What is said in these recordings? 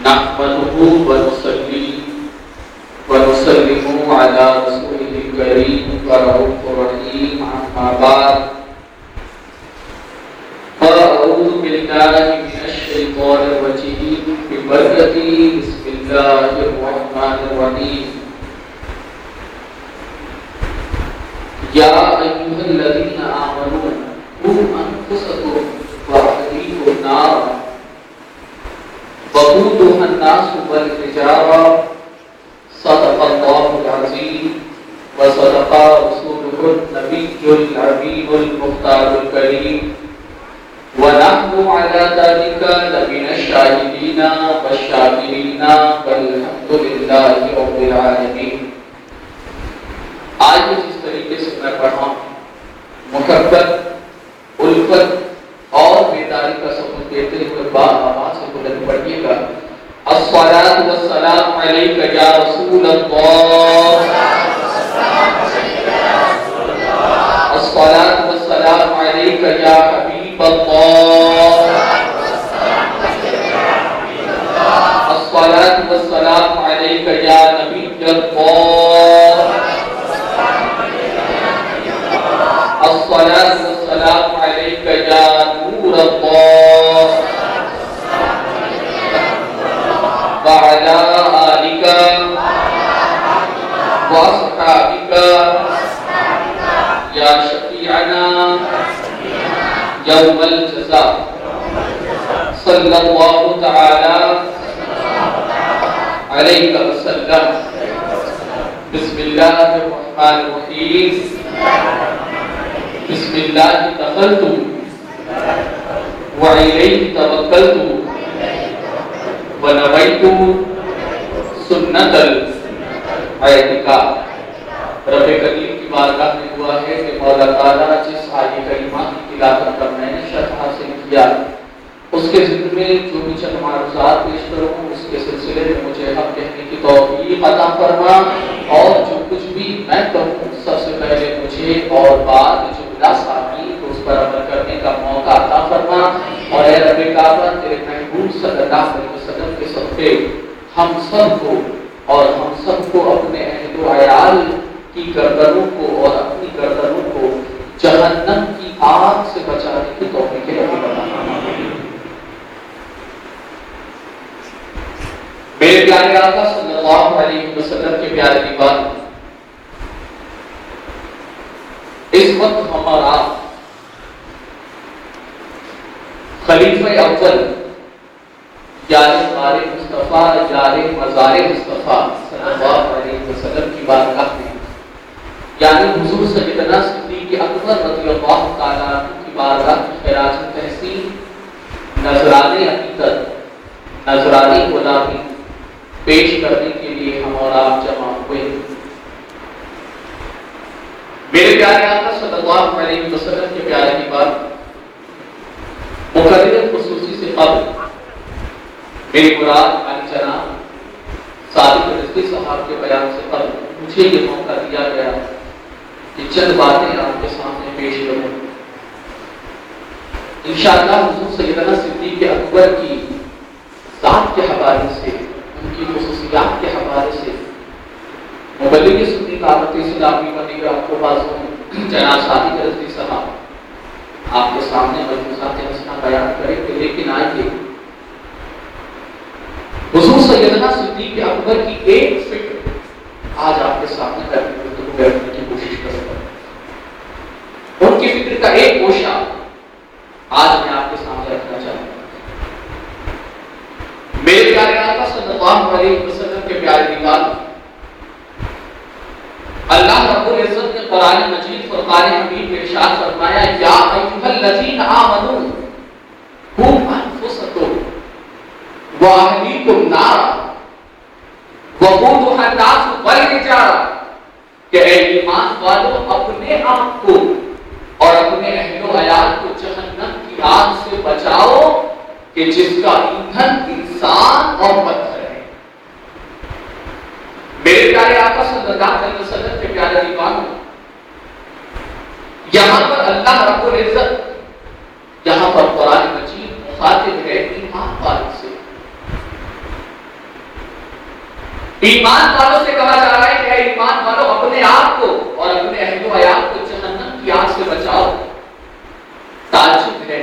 نحمده ونصلي ونسلم على رسوله الكريم ورؤوف رحيم أما بعد فأعوذ بالله من الشيطان الرجيم ببركته بسم الله الرحمن الرحيم يا أيها الذين آمنوا قوا أنفسكم وأهليكم نارا وقودها الناس والحجارة صدق الله العظيم وصدق رسوله النبي العظيم المختار الكريم ونحن على ذلك لمن الشاهدين والشاكرين والحمد لله رب العالمين. آج جس طریقے سے میں پڑھا محبت، الفت اور بیداری کا ثبوت دیتے ہوئے با آواز سے بلند پڑھیے گا. الصلاۃ والسلام علیک یا رسول اللہ، الصلاۃ والسلام علیک یا حبیب اللہ، الصلاۃ والسلام علیک یا نبی اللہ، الصلاۃ والسلام علیک یا نور اللہ وعلى آلك وأصحابك يا شفيعنا يوم الجزاء صلى الله تعالى عليك وسلم. بسم الله الرحمن الرحيم. بسم الله دخلت وإليه توكلت ونویت سنت الاعتکاف. رب کریم کی بارگاہ میں ہوا ہے کہ مولا تعالیٰ جس آیہ کریمہ کی تلاوت کا میں نے شرف حاصل کیا اس کے ذکر میں جو بھی چند معروضات پیش کروں اس کے سلسلے میں مجھے حق کہنے کی توفیق عطا فرما، اور جو کچھ بھی میں کہوں سب سے پہلے مجھے اور بعد جملہ سامعین کو اس پر عمل کرنے کا موقع عطا فرما. اور اے رب کعبہ تیرے محبوب صلی اللہ علیہ وسلم کے صدقے ہم سب کو اپنے اہل و عیال کی گردنوں کو اور اپنی گردنوں کو جہنم کی آگ سے بچانے کی توفیق عطا فرما. میرے پیارے آقا صلی اللہ علیہ وسلم کے پیارے دیوان، اس وقت ہمارا خلیفہ اول یار مار مصطفیٰ یار مزار مصطفیٰ صلی اللہ علیہ وسلم کی بارگاہ میں، یعنی حضور سیدنا صدیق اکبر رضی اللہ تعالیٰ عنہ کی بارگاہ کی خراج تحسین، نذرانے عقیدت، نذرانے غلامی پیش کرنے کے لیے ہم اور آپ جمع ہوئے. میرے پیارے آقا صلی اللہ علیہ وسلم کے پیارے کی بات مقرر خصوصی سے قبل میری مراد علی جناب صادق رضوی صاحب کے بیان سے قبل مجھے یہ موقع دیا گیا کہ چند باتیں آپ کے سامنے پیش کروں. انشاءاللہ حضور سیدنا صدیق اکبر کی ذات کے حوالے سے، ان کی خصوصیات کے حوالے سے مبلغ سنی دعوت اسلامی و نگراں کو بازوں جناب صادق رضوی صاحب آپ کے سامنے ملحوظات حسنہ بیان کریں گے. لیکن آئیے حضور سیدنا صدیق اکبر کی ایک فکر آج آپ کے سامنے کرنے کی کوشش کروں گا. ان کی فکر کا ایک گوشہ آج میں آپ کے سامنے رکھنا چاہوں گا. میرے پیارے آقا صلی اللہ علیہ وسلم کے پیارے دیوان، اللہ رب العزت نے قرآن مجید فرقان حمید میں ارشاد فرمایا یا ایھا الذین آمنوا قوا انفسکم واہلیکم نارا وقودها الناس والحجارہ، کہ اے ایمان والو اپنے آپ کو اور اپنے اہل و عیال کو جہنم کی آگ سے بچاؤ کہ جس کا ایندھن انسان اور پتھر ہے. میرے پیارے آقا صلی اللہ علیہ وسلم کے پیارے دیوانوں، یہاں پر اللہ رب العزت، یہاں پر قرآن مجید مخاطب ہے ایمان والوں سے. ایمان والوں سے کہا جا رہا ہے کہ اے ایمان والوں اپنے آپ کو اور اپنے اہل و عیال کو جہنم کی آگ سے بچاؤ۔ تعجب ہے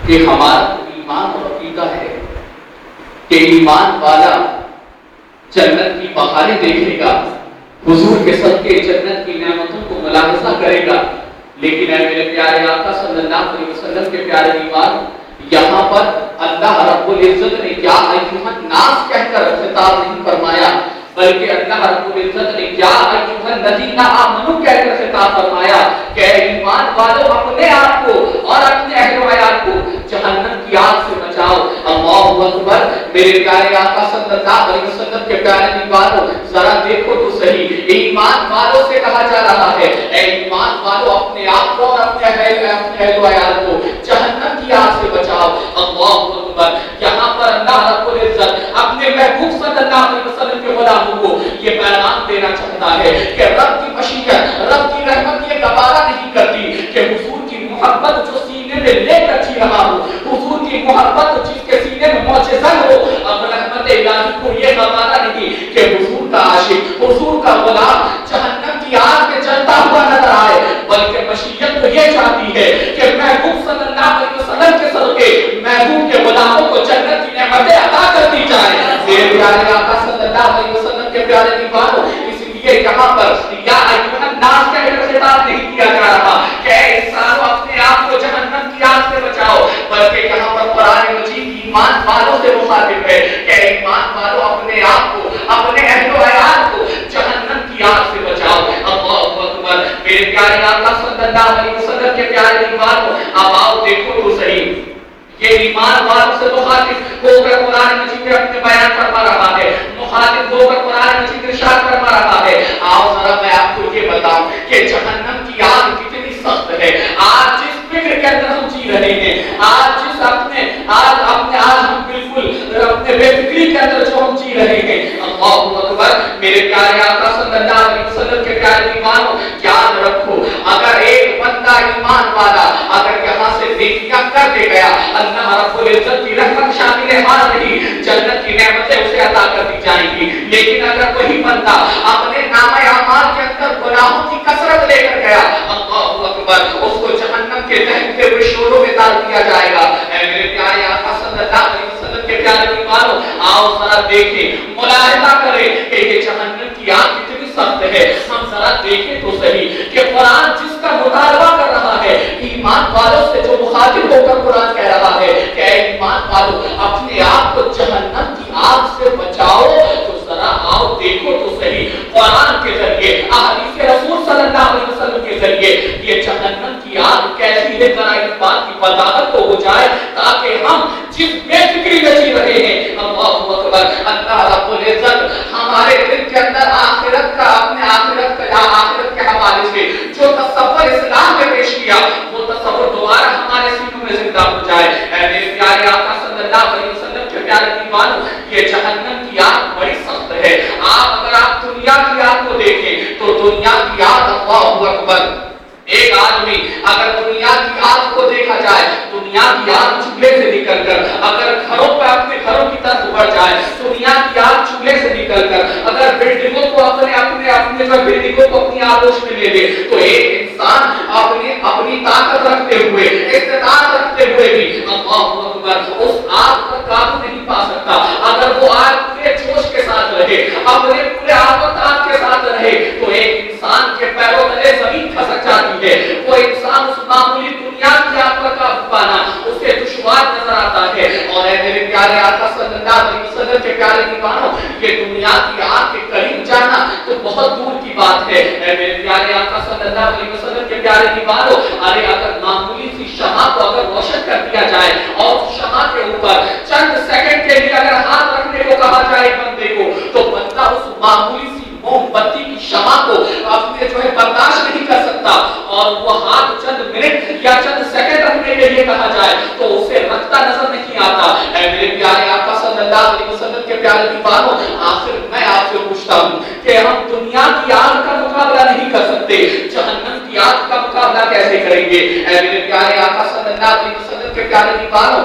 کہ ہمارا ایمان اور عقیدہ ہے کہ ایمان والا جنت کی بہاریں دیکھے گا، حضور کے صدقے جنت کی نعمتوں کو ملاحظہ کرے گا، لیکن اے میرے پیارے آقا صلی اللہ علیہ وسلم کے پیارے ایمان، یہاں پر اللہ رب العزت نے کیا ایھا الناس کہہ کر خطاب نہیں فرمایا، بلکہ اللہ رب العزت نے کیا ایھا الذین آمنوا کہہ کر خطاب فرمایا کہ ایمان والوں اپنے آپ کو اور اپنے اہل و عیال کو جہنم کی آگ سے بچاؤ۔ اللہ اکبر، میرے پیارے آقا صلی اللہ علیہ وسلم کے پیارے دیوانوں، ذرا دیکھو تو صحیح، ایمان والوں سے کہا جا رہا ہے اے ایمان والوں اپنے آپ کو اور اپنے اہل و عیال کو جہنم کی آگ سے بچاؤ۔ اللہ اکبر، یہاں پر اللہ رب العزت اپنے محبوب صلی اللہ علیہ وسلم کے غلاموں کو یہ پیغام دینا چاہتا ہے کہ رب کی مشیت، رب کی رحمت یہ گوارا نہیں کرتی کہ حضور کی محبت جو سینے میں لے کر جی رہا ہو، حضور کی محبت جس کے سینے میں معجزہ ہو، اب رحمت الہی کو یہ گوارا نہیں کہ حضور کا عاشق، حضور کا غلام جہنم کی آگ میں جلتا ہوا نظر آئے، بلکہ مشیت تو یہ چاہتی ہے کہ محبوب صلی اللہ علیہ وسلم کے صدقے محبوب کے غلاموں کو جنت کی نعمتیں عطا کر دی جائیں۔ میرے پیارے آقا صلی اللہ علیہ وسلم کے پیارے دیوانوں، اس لیے یہاں پر یا ایھا الناس کہہ کر خطاب نہیں کیا جا رہا کہ اے انسانوں اپنے آپ کو جہنم کی آگ سے بچاؤ، بلکہ یہاں پر قرآن مجید ایمان والوں سے مخاطب ہے کہ ایمان والوں اپنے آپ کو، اپنے اہل و عیال کو جہنم کی آگ سے بچاؤ۔ اللہ اکبر، میرے پیارے آقا صلی اللہ علیہ وسلم کے پیارے دیوانوں، اب آؤ دیکھو تو صحیح، یہ ایمان والوں سے مخاطب ہو کر قرآن مجید میں اپنے بیان فرما رہا ہے، مخاطب ہو کر قرآن مجید ارشاد فرما رہا ہے۔ آؤ ذرا میں آپ کو یہ بتاؤں کہ جہنم کی آگ کتنی سخت ہے۔ آج جس فکر کے اندر ہم جی رہے ہیں، آج ہم بالکل اپنے بے فکری کے اندر جو ہم جی رہے ہیں، اللہ اکبر، میرے پیارے آقا صلی اللہ علیہ وسلم کے پیارے ایمانوں، یاد رکھو اگر ایک بندہ ایمان والا اگر یہاں سے نیکیاں کر دے گیا، اللہ رب العزت کی رحمت شامل حال نہیں، جنت کی نعمتیں اسے عطا کر دی جائیں گی۔ لیکن اگر وہی بندہ اپنے نامہ اعمال کے اندر گناہوں کی کثرت لے کر گیا، اللہ اکبر، اس کو جہنم کے دہکتے ہوئے شعلوں میں ڈال دیا جائے گا۔ اے میرے پیارے آقا صلی اللہ علیہ وسلم کے پیارے ایمانوں، آؤ ذرا دیکھیں، ملاحظہ کریں کہ یہ جہنم کی آگ کتنی سخت ہے۔ ہم ذرا دیکھیں تو صحیح کہ قرآن جس کا مطالبہ کر رہا ہے، ایمان والوں سے جو مخاطب ہو کر قرآن کہہ رہا ہے کہ اے ایمان والوں اپنے آپ کو جہنم کی آگ سے بچاؤ، تو ذرا آؤ دیکھو تو صحیح قرآن کے ذریعے، احادیث رسول صلی اللہ علیہ وسلم کے ذریعے یہ جہنم کی آگ کیسی ہے، ذرا اس بات کی وضاحت تو ہو جائے تاکہ ہم جس بے فکری میں جی رہے ہیں، اللہ اکبر، اللہ رب العزت ہمارے دل کے اندر آخرت کا، اپنے آخرت کے حوالے سے جو تصور اسلام میں پیش کیا، وہ تصور دوبارہ ہمارے سینوں میں زندہ ہو جائے۔ اے میرے پیارے آقا صلی اللہ علیہ وسلم کے پیارے ایمانوں، یہ جہنم کی آگ بڑی سخت ہے۔ اگر آپ دنیا کی آگ کو دیکھیں تو دنیا کی آگ، اللہ اکبر، ایک آدمی اگر دنیا کی آگ کو دیکھا جائے، دنیا کی آگ چولہے سے نکل کر اگر گھروں پہ اپنے گھروں کی طرف بڑھ جائے، دنیا کی آگ چولہے سے نکل کر اگر بلڈنگوں کو اپنے بلڈنگوں کو اپنی آغوش میں لے لے، تو ایک انسان اپنی طاقت رکھتے ہوئے، استطاعت رکھتے ہوئے بھی، اللہ اکبر، اس آگ پر قابو نہیں پا سکتا۔ اگر وہ آگ پورے جوش کے ساتھ رہے، اپنے پورے آگ کے ساتھ رہے، تو ایک انسان کے پیروں تلے زمین کھسک جاتی ہے۔ وہ انسان اس معمولی دنیا کی آگ پر قابو پانا اسے دشوار نظر آتا ہے۔ اور اے میرے پیارے آقا صلی اللہ علیہ وسلم کے پیارے ایمانوں، یہ دنیا کی آگ کے قریب جانا تو بہت دور کی بات ہے۔ اے میرے پیارے آقا صلی اللہ علیہ وسلم کے پیارے ایمانوں، اگر معمولی سی شمع کو اگر روشن کر دیا جائے اور شمع کے اوپر چند سیکنڈ کے لیے اگر ہاتھ رکھنے کو کہا جائے بندے کو، تو بندہ اس معمولی سی موم بتی کی شمع کو اپنے برداشت نہیں کر سکتا، اور وہ ہاتھ چند منٹ یا چند سیکنڈ رکھنے کے لیے کہا جائے تو اسے رکھتا نظر نہیں آتا۔ اے میرے پیارے آقا صلی اللہ علیہ وسلم کے پیارے دیوانوں، آخر میں آپ سے پوچھتا ہوں کہ ہم دنیا کی آگ کا مقابلہ نہیں کر سکتے، جہنم کی آگ کا مقابلہ کیسے کریں گے؟ اے میرے پیارے آقا صلی اللہ علیہ وسلم کے پیارے دیوانوں،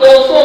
200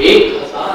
1000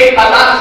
1000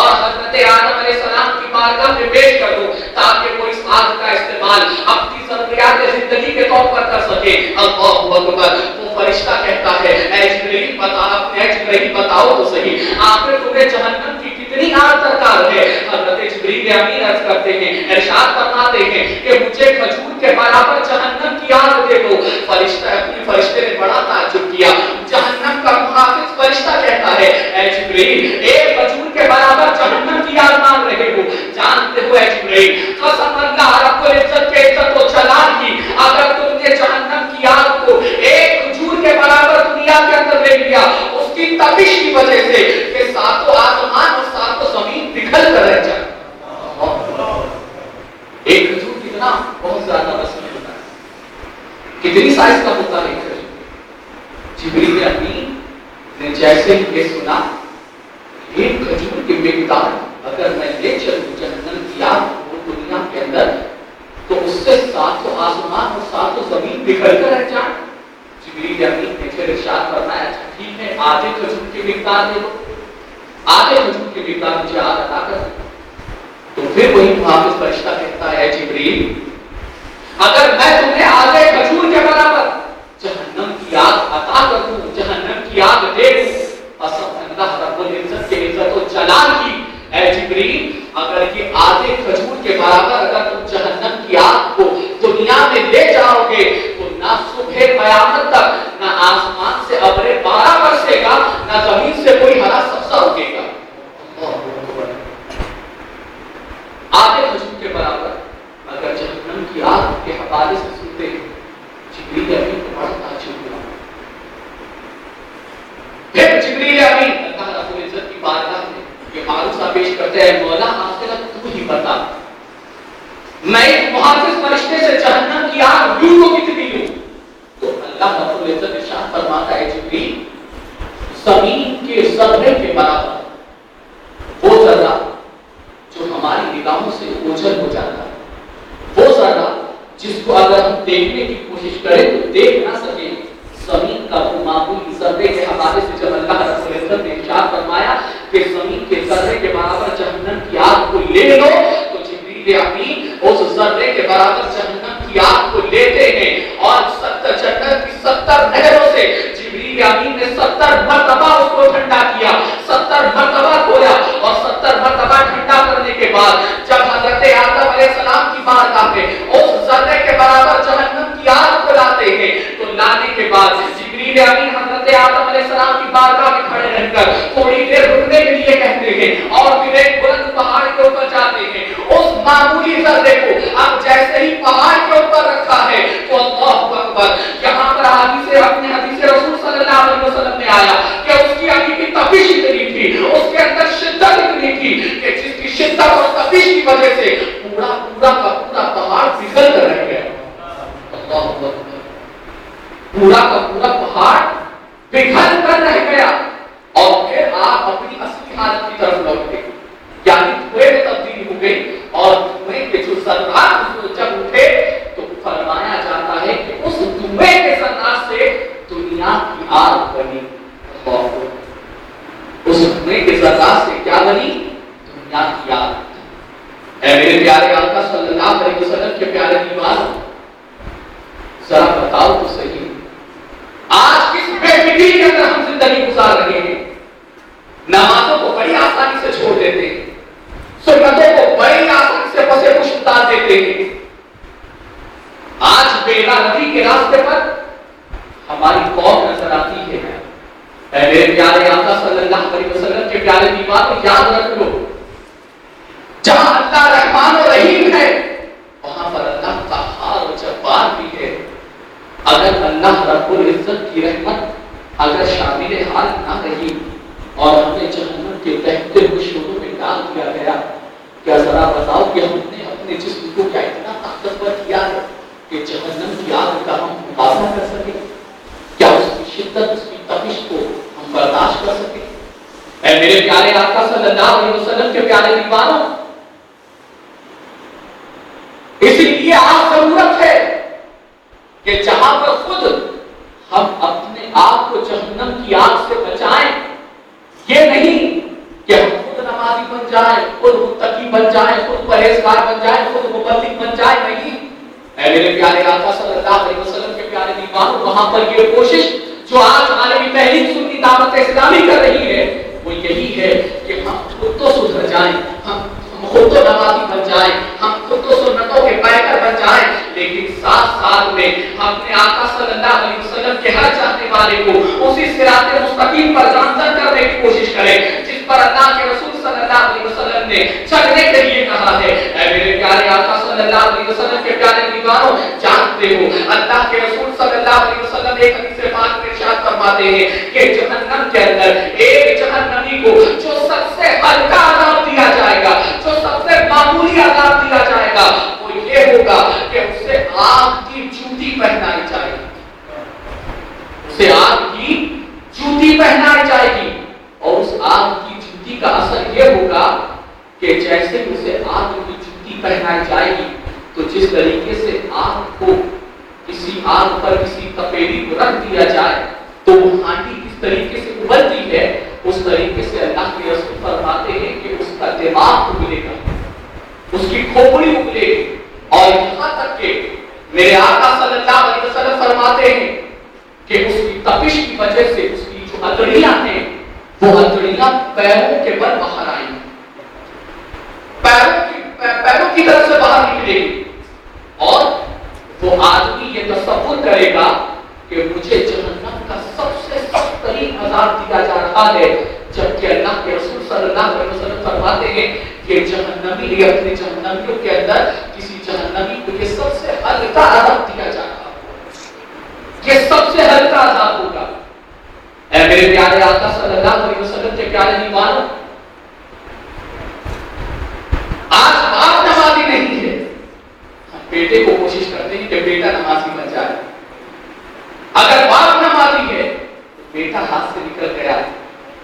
اور حضرت آدم علیہ السلام کی بارگاہ میں پیش کر دو تاکہ وہ اس آگ کا استعمال اپنی ضروریات زندگی کے طور پر کر سکے۔ اللہ اکبر۔ وہ فرشتہ کہتا ہے اے جبرائیل بتاؤ تو صحیح، آخر تمہیں جہنم کی کتنی آگ درکار ہے؟ حضرت جبرائیل امین عرض کرتے ہیں، ارشاد فرماتے ہیں کہ مجھے کھجور کے برابر جہنم کی آگ دے دو۔ فرشتے نے بڑا تعجب کیا۔ جہنم کا محافظ فرشتہ کہتا ہے اے جبرائیل ایک کھجور کے برابر جہنم کی آگ مانگ رہے ہو؟ جانتے ہو اے جبرائیل، قسم اللہ رب العزت کے عزت و جلال کی، اگر تم نے جہنم کی آگ کو ایک کھجور کے برابر دنیا کے اندر لے لیا، اس کی تپش کی وجہ سے کہ ساتوں آسمان اور ساتوں زمین پگھل کر رہ جائے۔ ایک کھجور کتنا بہت زیادہ وسیع ہوتا ہے، کتنی سائز کا ہوتا ہے کھجور؟ جبرائیل امین نے جیسے ہی یہ سنا، ایک کھجور کی مقدار اگر میں لے چلوں جہنم کی آگ کو دنیا کے اندر، تو اس سے ساتوں آسمان اور ساتوں زمین بکھر کر رہ جائیں۔ جبرائیل امین نے پھر ارشاد فرمایا ٹھیک ہے، آدھے کھجور کی مقدار دے دو، آدھے کھجور کی مقدار مجھے آگ عطا کر دو۔ تو پھر وہی محافظ فرشتہ کہتا ہے جبرائیل اگر میں تمہیں آدھے کھجور کے برابر جہنم کی آگ عطا کر دوں، جہنم کی آگ دے دوں، قسم اللہ رب العزت کے عزت و جلال کی اے جبرائیل اگر یہ آدھے کھجور کے برابر اگر تم جہنم کی آگ کو دنیا میں لے جاؤ گے تو نہ صبح قیامت تک نہ آسمان سے ابر بارہ برسے گا، نہ زمین سے کوئی ہرا سبزہ اگے گا۔ آدھے کھجور کے برابر اگر جہنم کی آگ کے حوالے سے سنتے ہیں، جبرائیل امین کو بڑا تعجب ہوا۔ پھر جبرائیل امین اللہ رب العزت کی بارگاہ میں یہ معروضہ پیش کرتے ہیں، مولا آخر تو ہی بتا، میں ایک محافظ فرشتے سے جہنم کی آگ لوں تو کتنی لوں؟ تو اللہ رب العزت ارشاد فرماتا ہے جبرائیل زمین کے ذرے کے برابر وہ ذرہ جو ہماری نگاہوں سے اوجھل ہو جاتا ہے، وہ ذرہ جس کو اگر ہم دیکھنے کی کوشش کریں تو دیکھ نہ سکیں، زمین کا وہ معمولی ذرے کے حوالے سے جب اللہ رب العزت نے ارشاد فرمایا کہ زمین کے ذرے کے برابر جہنم کی آگ کو لے لو، تو جبرائیل امین اس ذرے کے برابر جہنم کی آگ کو لیتے ہیں اور 70 جنت کی 70 نہروں سے جبرائیل امین نے 70 مرتبہ اس کو ٹھنڈا کیا، 70 مرتبہ کھولا اور 70 مرتبہ ٹھنڈا کرنے کے بعد جب حضرت آدم علیہ السلام کی بارگاہ میں اس ذرے کے برابر جہنم کی آگ کو لاتے ہیں تو لانے کے بعد جبرائیل امین حضرت آدم علیہ السلام کی بارگاہ میں کھڑے رہ کر تھوڑی دیر رکنے کے لیے کہتے ہیں اور پھر ایک بلند پہاڑ کے اوپر جاتے ہیں۔ اس معمولی ذرے کو اب جیسے ہی پہاڑ کے اوپر رکھا ہے تو اللہ اکبر، یہاں پر حدیث رسول صلی اللہ علیہ وسلم میں آیا کہ اس کی ابھی کی تپش اتنی تھی، اس کے اندر شدت اتنی تھی کہ جس کی شدت اور تپش کی وجہ سے پورا پہاڑ پگھل کر رہ گیا۔ اللہ اکبر، پورا کا پورا پہاڑ پگھل کر رہ گیا اور پھر آپ اپنی اصلی حالت کی طرف لوٹ گئے، یعنی دھوئے میں تبدیل ہو گئی اور دھوئے کے جو ذرات جب اٹھے تو فرمایا جاتا ہے کہ اس دھوئے کے ذرات سے دنیا کی آگ بنی۔ اس دھوئے کے ذرات سے کیا بنی؟ دنیا کی آگ۔ اے میرے پیارے آقا صلی اللہ علیہ وسلم کے پیارے دیوانوں، ذرا بتاؤ تو صحیح، آج کس بے فکری کے اندر ہم زندگی گزار رہے ہیں؟ نمازوں کو بڑی آسانی سے چھوڑ دیتے ہیں، سنتوں کو بڑی آسانی سے پسے پش اتار دیتے ہیں۔ آج بیگا نبی کے راستے پر ہماری قوم نظر آتی ہے۔ اے میرے پیارے آقا صلی اللہ علیہ وسلم کے پیارے دیوانوں، یاد رکھ لو، جہاں اللہ رحمان و رحیم ہے وہاں پر اللہ قہار و جبار بھی ہے۔ اگر اللہ رب العزت کی رحمت اگر شامل حال نہ رہی اور ہمیں جہنم کے بہتے ہوئے شعلوں میں ڈال دیا گیا، کیا ذرا بتاؤ کہ ہم نے اپنے جسم کو کیا اتنا طاقتور کیا ہے کہ جہنم کی آگ کا ہم مقابلہ کر سکیں؟ کیا اس کی شدت، اس کی تپش کو ہم برداشت کر سکیں؟ اے میرے پیارے آقا صلی اللہ علیہ وسلم کے پیارے دیوانوں، اسی لیے آپ ضرورت ہے کہ جہاں پر خود ہم اپنے آپ کو جہنم کی آگ سے بچائیں، یہ نہیں کہ ہم خود نمازی بن جائیں، خود متقی بن جائیں، خود پرہیزگار بن جائیں، خود مبلغ بن جائیں، نہیں. اے میرے پیارے آقا صلی اللہ علیہ وسلم کے پیارے دیوانوں، وہاں پر یہ کوشش جو آج عالمی تحریک سنی دعوت اسلامی کر رہی ہے وہ یہی ہے کہ ہم خود تو سدھر جائیں، ہم خود تو نمازی بن جائیں، ہم خود تو سنتوں کے پیکر بن جائیں، لیکن ساتھ ساتھ میں ہم اپنے آقا صلی اللہ علیہ وسلم کے ہر چاہنے والے کو اسی صراط مستقیم پر گامزن کرنے کی کوشش کریں جس پر اللہ کے رسول صلی اللہ علیہ وسلم نے چلنے کے لیے کہا ہے. اے میرے پیارے آقا صلی اللہ علیہ وسلم کے پیارے دیوانوں، جانتے ہو اللہ کے رسول صلی اللہ علیہ وسلم ایک حدیث پاک میں ارشاد فرماتے ہیں کہ جہنم کے اندر ایک جہنمی کو جو سب سے ہلکا عذاب دیا جائے گا، جو سب سے معمولی عذاب دیا جائے گا، وہ یہ ہوگا کہ اسے آگ کی جوتی پہنائی جائے گی، اسے آگ کی جوتی پہنائی جائے گی. اور اس آگ کی جوتی کا اثر یہ ہوگا کہ جیسے اسے آگ کی جوتی پہنائی جائے گی تو جس طریقے سے آگ کو کسی آگ پر کسی تپیلی کو رکھ دیا جائے تو وہ ہانڈی کس طریقے سے ابلتی ہے، اس طریقے سے اللہ کے رسول فرماتے ہیں کہ اس کا دماغ ابلے گا، اس کی کھوپڑی ابلے گی. اور یہاں تک کہ میرے آقا صلی اللہ علیہ وسلم فرماتے ہیں کہ اس کی تپش کی وجہ سے اس کی جو ہتھیلیاں ہیں وہ ہتھیلیاں پیروں کے بل باہر آئیں گی، پیروں کی طرف سے باہر نکلے گی. اور وہ آدمی یہ تصور کرے گا کہ مجھے جہنم کا سب سے سخت ترین عذاب دیا جا رہا ہے، جبکہ اللہ کے رسول صلی اللہ علیہ وسلم فرماتے ہیں کہ جہنمی اپنے جہنمیوں کے اندر کسی جہنمی کو یہ سب سے ہلکا عذاب دیا جا رہا ہے، یہ سب سے ہلکا عذاب ہوگا. اے میرے پیارے آقا صلی اللہ علیہ وسلم کے پیارے دیوانوں، آج باپ نمازی نہیں ہے، ہم بیٹے کو کوشش کرتے ہیں کہ بیٹا نمازی بن جائے. اگر باپ نمازی ہے تو بیٹا ہاتھ سے نکل گیا،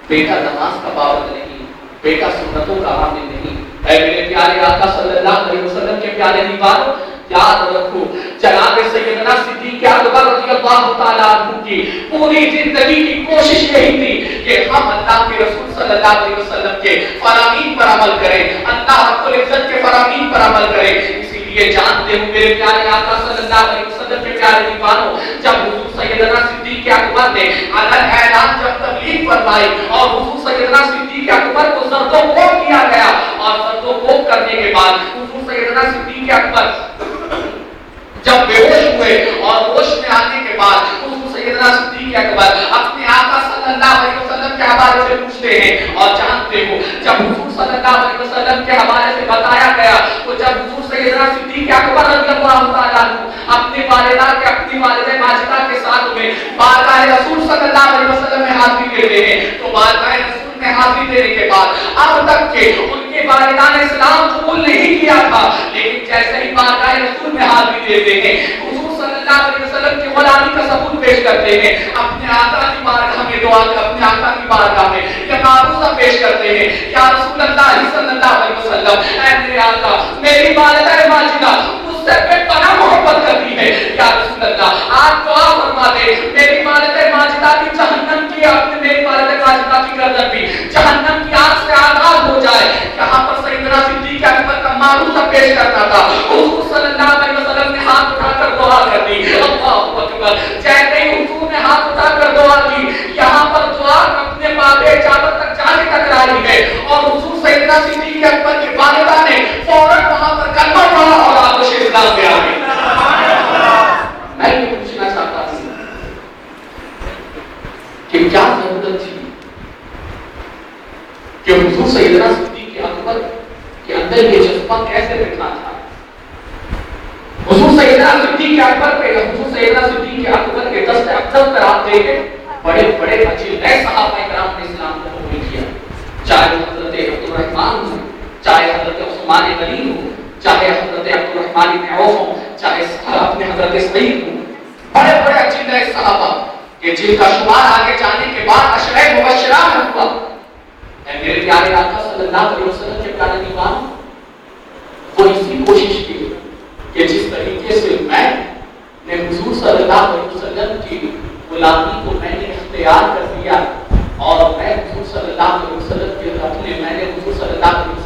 بیٹا نماز کا پابند نہیں، بیٹا سنتوں کا عامل نہیں. اے میرے پیارے آقا صلی اللہ علیہ وسلم کے پیارے دیوانوں، یاد رکھو جناب سیدنا صدیق اکبر رضی اللہ تعالیٰ عنہ کی پوری زندگی کی کوشش یہی تھی کہ ہم اللہ کے رسول صلی اللہ علیہ وسلم کے فرامین پر عمل کریں، اللہ رب العزت کے فرامین پر عمل کریں. اسی لیے جانتے ہو میرے پیارے آقا صلی اللہ علیہ وسلم کے پیارے دیوانوں، جب حضور سیدنا صدیق اکبر نے علن اعلان جب تبلیغ فرمائی اور حضور سیدنا صدیق اکبر کو زرد و کوب کیا گیا، اور زرد و کوب کرنے کے بعد حضور سیدنا صدیق اکبر جب بے ہوش ہوئے اور ہوش میں آنے کے بعد حضور سیدنا صدیق اکبر اپنے آقا صلی اللہ علیہ وسلم کے حوالے سے پوچھتے ہیں. اور جانتے ہو جب حضور صلی اللہ علیہ وسلم کے حوالے سے بتایا گیا تو جب حضور سیدنا صدیق اکبر رضی اللہ تعالیٰ عنہ اپنی والدہ کے اپنی والدہ ماجدہ کے ساتھ میں بارگاہ رسول صلی اللہ علیہ وسلم میں حاضری دیتے ہیں تو بارگاہ رسول میں حاضری دینے کے بعد اب تک کہ ان کے والدہ نے اسلام قبول نہیں کیا تھا، لیکن جیسے ہی بارگاہ رسول میں حاضری دیتے ہیں حضور صلی اللہ علیہ وسلم کی غلامی کا ثبوت پیش کرتے ہیں، اپنے آقا کی بارگاہ میں دعا کر اپنے آقا کی بارگاہ میں یہ معروضہ پیش کرتے ہیں، یا رسول اللہ صلی اللہ علیہ وسلم، اے میرے آقا میری والدہ ماجدہ مجھ سے بے پناہ محبت کرتی ہے، یا رسول اللہ آپ دعا فرما دے میری والدہ ماجدہ کی جہنم کی اپنے میری والدہ ماجدہ کی گردن بھی جہنم کی آگ سے آزاد ہو جائے. یہاں پر سیدنا صدیق اکبر کا معروضہ پیش کرنا تھا. حضور صلی اللہ علیہ وسلم نے ہاتھ اٹھا کر دعا کر دی. اللہ اکبر. جیسے ہی حضور نے ہاتھ اٹھا کر دعا کی، یہاں پر دعا اپنے باب اجابت تک جانے تک رہی ہے، اور حضور سیدنا صدیق اکبر کی والدہ نے فوراً وہاں پر کلمہ پڑھا اور آتش اسلام میں آ گئی. میں یہ پوچھنا چاہتا ہوں کہ کیا ضرورت تھی کہ حضور سیدنا صدیق اکبر کے اندر یہ جذبہ کیسے رکھنا تھا؟ حضور سیدنا صدیق اکبر پہ حضور سیدنا صدیق اکبر کے دست افضل پر آپ دیکھیں بڑے بڑے اجل نئے صحابہ کرام نے اسلام کو قبول کیا، چاہے حضرت عبدالرحمن ہو، چاہے حضرت عثمان غنی ہو، چاہے حضرت عبدالرحمن بن عوف ہو، چاہے اپنے حضرت سعید ہو، بڑے بڑے اجل نئے صحابہ کہ جن کا شمار آگے جانے کے بعد عشرہ مبشرہ میں ہوا. میرے پیارے آقا صلی اللہ علیہ وسلم کے پیارے دیوان وہ اسی کوشش کی کہ جس طریقے سے میں نے حضور صلی اللہ علیہ وسلم کی غلامی کو میں نے اختیار کر لیا اور میں حضور صلی اللہ علیہ وسلم کے اپنے میں نے حضور صلی اللہ علیہ وسلم